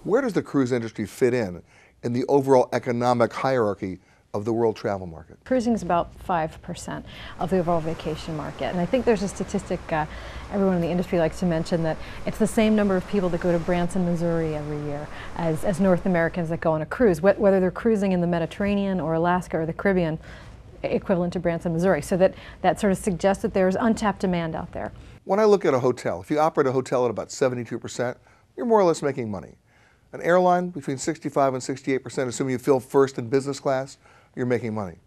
Where does the cruise industry fit in the overall economic hierarchy of the world travel market? Cruising is about 5% of the overall vacation market. And I think there's a statistic everyone in the industry likes to mention, that it's the same number of people that go to Branson, Missouri every year as North Americans that go on a cruise, whether they're cruising in the Mediterranean or Alaska or the Caribbean, equivalent to Branson, Missouri. So that sort of suggests that there's untapped demand out there. When I look at a hotel, if you operate a hotel at about 72%, you're more or less making money. An airline, between 65 and 68%, assuming you fill first in business class, you're making money.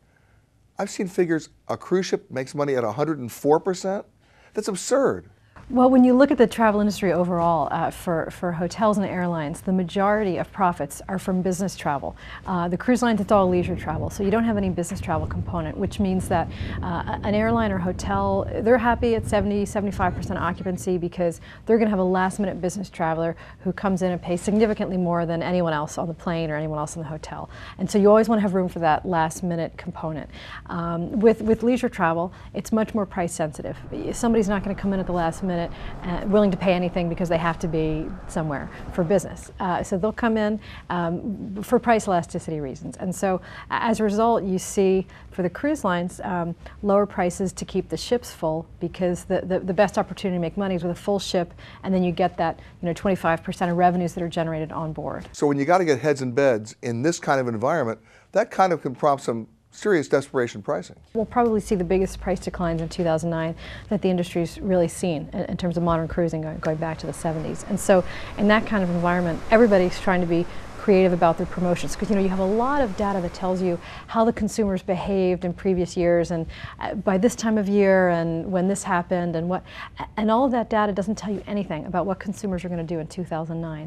I've seen figures, a cruise ship makes money at 104%. That's absurd. Well, when you look at the travel industry overall, for hotels and airlines, the majority of profits are from business travel. The cruise lines, it's all leisure travel, so you don't have any business travel component, which means that an airline or hotel, they're happy at 70–75% occupancy because they're going to have a last-minute business traveler who comes in and pays significantly more than anyone else on the plane or anyone else in the hotel. And so you always want to have room for that last-minute component. With leisure travel, it's much more price sensitive. Somebody's not going to come in at the last minute willing to pay anything because they have to be somewhere for business. So they'll come in for price elasticity reasons. And so as a result, you see for the cruise lines lower prices to keep the ships full, because the best opportunity to make money is with a full ship, and then you get that 25% of revenues that are generated on board. So when you got to get heads in beds in this kind of environment, that kind of can prompt some serious desperation pricing. We'll probably see the biggest price declines in 2009 that the industry's really seen in terms of modern cruising going back to the 70s. And so in that kind of environment, everybody's trying to be creative about their promotions, because you have a lot of data that tells you how the consumers behaved in previous years, and by this time of year, and when this happened, and all of that data doesn't tell you anything about what consumers are going to do in 2009.